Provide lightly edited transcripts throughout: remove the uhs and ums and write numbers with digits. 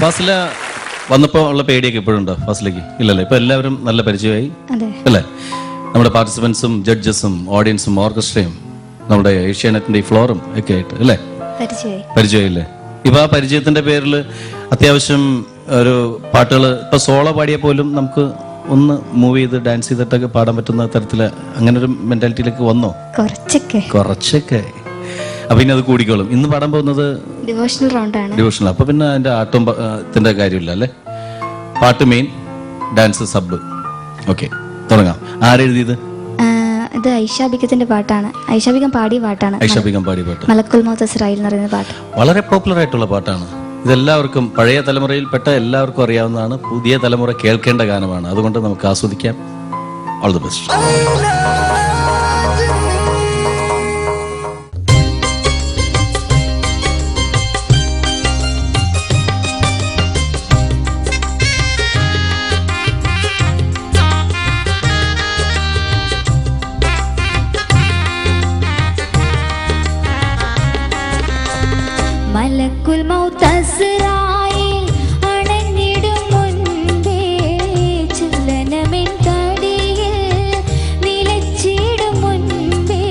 ഫാസില വന്നപ്പോൾ ഉള്ള പേടിയൊക്കെ ഇപ്പോഴുണ്ടോ ഫാസിലേക്ക്? ഇല്ലല്ലേ, ഇപ്പൊ എല്ലാവരും നല്ല പരിചയമായി അല്ലേ? നമ്മുടെ പാർട്ടിസിപ്പൻസും ജഡ്ജസും ഓഡിയൻസും ഓർക്കസ്ട്രയും നമ്മുടെ ഏഷ്യാനെറ്റിന്റെ ഈ ഫ്ലോറും ഒക്കെ ആയിട്ട് അല്ലേ പരിചയമില്ലേ? ഇപ്പൊ ആ പരിചയത്തിന്റെ പേരിൽ അത്യാവശ്യം ഒരു പാട്ടുകൾ ഇപ്പൊ സോളോ പാടിയാൽ പോലും നമുക്ക് ഒന്ന് മൂവ് ചെയ്ത് ഡാൻസ് ചെയ്തിട്ടൊക്കെ പാടാൻ പറ്റുന്ന തരത്തില് അങ്ങനെ ഒരു മെന്റാലിറ്റിയിലേക്ക് വന്നോ? കുറച്ചൊക്കെ. അപ്പൊ ഇനി അത് കൂടിക്കോളും. ഇന്ന് പാടാൻ പോകുന്നത് ഡിവോഷണൽ റൗണ്ടാണ്. ഡിവോഷണൽ. അപ്പൊ പിന്നെ അതിന്റെ ആട്ടത്തിന്റെ കാര്യമില്ല അല്ലേ? പാട്ട് മെയിൻ, ഡാൻസ് സബ്. ഓക്കെ, തുടങ്ങാം. ആരെഴുതിയത്? ഇത് ഐഷാബിക്കത്തിന്റെ പാട്ടാണ്. ഐഷാബിക്കം പാടിയ പാട്ടാണ്. ഐഷാബിക്കം പാടിയ പാട്ട് മലക്കുൽ മൗത്ത് ഇസ്രായേൽ എന്ന് പറയുന്ന പാട്ട് വളരെ പോപ്പുലർ ആയിട്ടുള്ള പാട്ടാണ്. ഇതെല്ലാവർക്കും പഴയ തലമുറയിൽപ്പെട്ട എല്ലാവർക്കും അറിയാവുന്നതാണ്. പുതിയ തലമുറ കേൾക്കേണ്ട ഗാനമാണ്. അതുകൊണ്ട് നമുക്ക് ആസ്വദിക്കാം. All the best. മലക്കുൽ മൗത്ത് ഇസ്രായേൽ അണഞ്ഞിടും മുൻപേ ചലനമെൻ തടിയിൽ നിലച്ചിടും മുൻപേ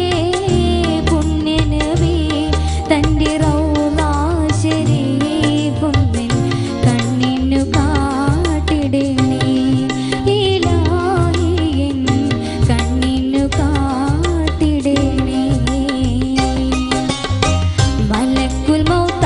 പുണ്യനബി തന്റെ റൗള ശരീഫും നിൻ കണ്ണിനു കാട്ടിടണേ ഇലാഹി എൻ കണ്ണിനു കാട്ടിടണേ. മലക്കുൽ മൗത്ത്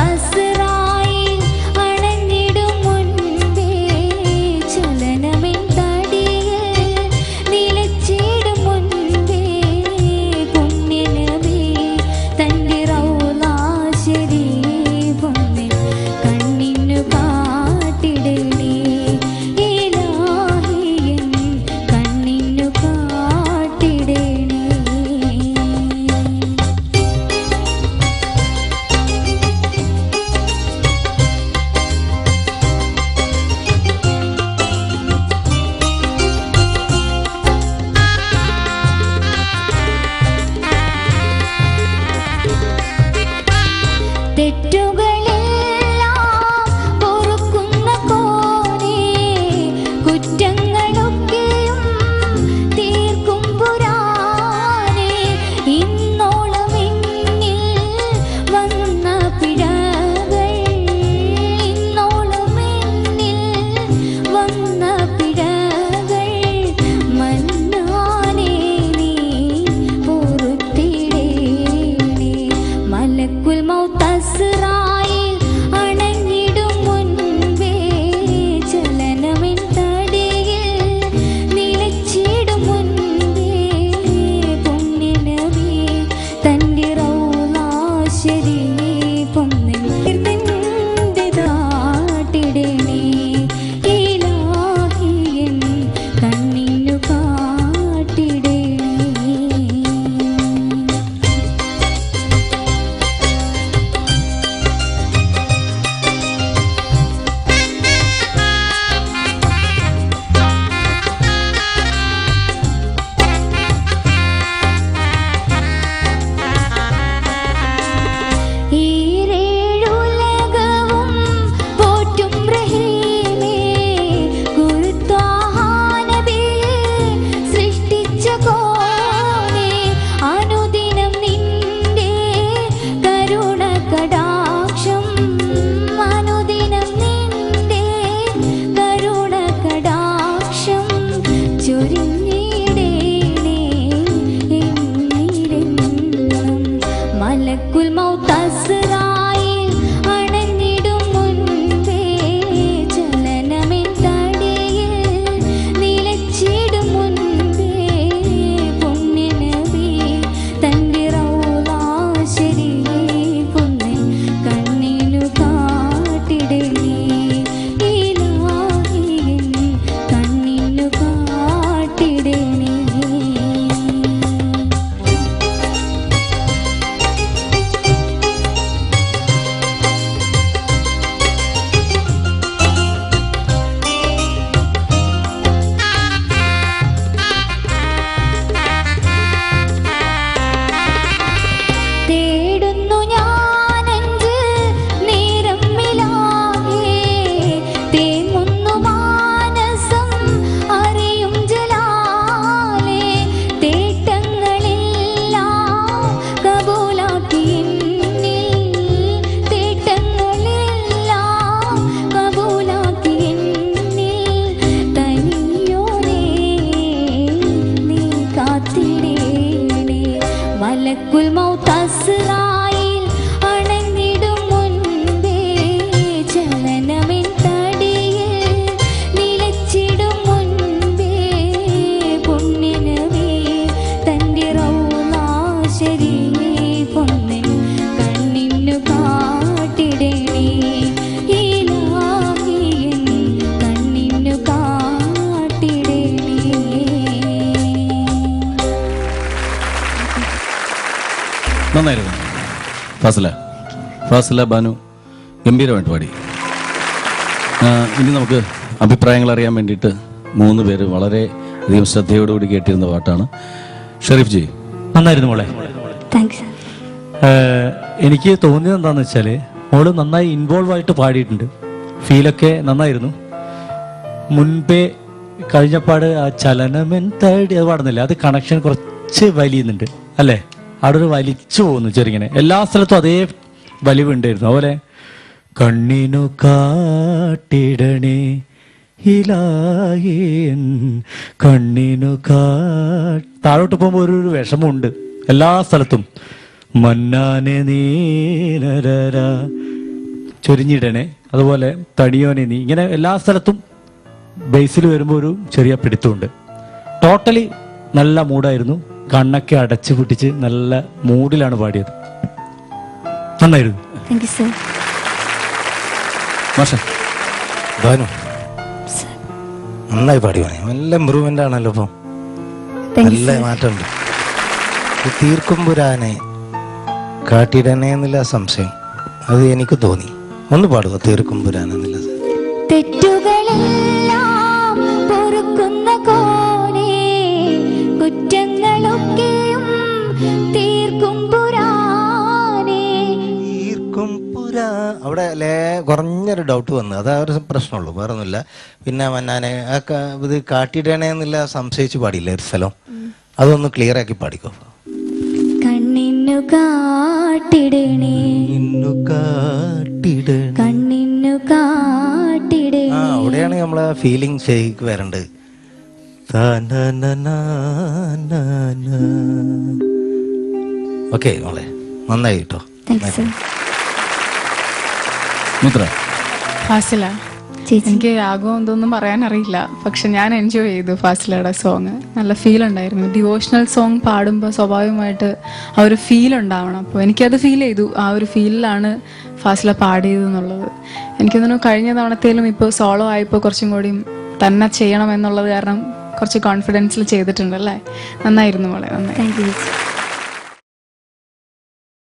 ഫാസില ബാനു ഗംഭീരമായിട്ട് പാടി. ഇനി നമുക്ക് അഭിപ്രായങ്ങൾ അറിയാൻ വേണ്ടിയിട്ട് 3 പേര് വളരെ അധികം ശ്രദ്ധയോടുകൂടി കേട്ടിരുന്ന പാട്ടാണ്. ഷെരീഫ് ജി, നന്നായിരുന്നു മോളെ. താങ്ക്സ്. എനിക്ക് തോന്നിയത് എന്താണെന്ന് വെച്ചാൽ മോള് നന്നായി ഇൻവോൾവ് ആയിട്ട് പാടിയിട്ടുണ്ട്. ഫീലൊക്കെ നന്നായിരുന്നു. മുൻപേ കഴിഞ്ഞപാട് ആ ചലനമെൻ തേടി അത് പാടുന്നില്ല, അത് കണക്ഷൻ കുറച്ച് വലിയുന്നുണ്ട് അല്ലേ? അവിടെ ഒരു വലിച്ചു പോകുന്നു ചെറുങ്ങനെ. എല്ലാ സ്ഥലത്തും അതേ വലിവുണ്ടായിരുന്നു. അതുപോലെ കണ്ണിനു കാട്ടിടണേ ഇലായേൻ കണ്ണിനു താഴോട്ട് പോകുമ്പോൾ ഒരു വിഷമമുണ്ട് എല്ലാ സ്ഥലത്തും. മന്നാനെ നീനര ചൊരിഞ്ഞിടണേ, അതുപോലെ തടിയോനെ നീ, ഇങ്ങനെ എല്ലാ സ്ഥലത്തും ബേസിൽ വരുമ്പോൾ ഒരു ചെറിയ പിടുത്തമുണ്ട്. ടോട്ടലി നല്ല മൂഡായിരുന്നു. കണ്ണൊക്കെ അടച്ചു പൊട്ടിച്ച് നല്ല മൂഡിലാണ് പാടിയത്. നന്നായിരുന്നു. Thank you sir. ഭാനു നന്നായി പാടി പോണേ. നല്ല ഇമ്പ്രൂവ്മെന്റ് ആണല്ലോ ഇപ്പം, നല്ല മാറ്റമുണ്ട്. തീർക്കുമ്പുരാനെ കാട്ടിടണേ എന്നുള്ള സംശയം അത് എനിക്ക് തോന്നി. ഒന്ന് പാടുക തീർക്കുമ്പുരാനെന്നുള്ളത്. തെറ്റുകളെല്ലാം പൊറുക്കുന്ന കോനേ കുറ്റങ്ങളൊക്കെയും തീർക്കും പുരാനേ. അവിടെ കുറഞ്ഞൊരു ഡൗട്ട് വന്നു, അതാ ഒരു പ്രശ്നമുള്ളൂ, വേറെ ഒന്നുമില്ല. പിന്നെ മന്നാനെ ഇത് കാട്ടിടണേ എന്നുള്ള സംശയിച്ച് പാടിയില്ല ഒരു സ്ഥലം, അതൊന്ന് ക്ലിയർ ആക്കി പാടിക്കോ. കണ്ണിന്നു കാട്ടിടണേ കണ്ണിന്നു കാട്ടിടണേ. അവിടെയാണ് നമ്മളെ ഫീലിംഗ് ശരിക്ക് വരേണ്ടത്. ഓക്കെ മോളെ, നന്നായി കേട്ടോ. ഫാസില, എനിക്ക് രാഗവും എന്തൊന്നും പറയാൻ അറിയില്ല, പക്ഷെ ഞാൻ എൻജോയ് ചെയ്തു ഫാസിലയുടെ സോങ്. നല്ല ഫീൽ ഉണ്ടായിരുന്നു. ഡിവോഷണൽ സോങ് പാടുമ്പോൾ സ്വാഭാവികമായിട്ട് ആ ഒരു ഫീൽ ഉണ്ടാവണം. അപ്പോൾ എനിക്കത് ഫീൽ ചെയ്തു. ആ ഒരു ഫീലിലാണ് ഫാസില പാടിയത് എന്നുള്ളത്. എനിക്കൊന്നും കഴിഞ്ഞ തവണത്തേലും ഇപ്പോൾ സോളോ ആയപ്പോൾ കുറച്ചും കൂടി തന്നെ ചെയ്യണം എന്നുള്ളത് കാരണം കുറച്ച് കോൺഫിഡൻസിൽ ചെയ്തിട്ടുണ്ട് അല്ലേ? നന്നായിരുന്നു മോളെ, നന്നായി. Thank you.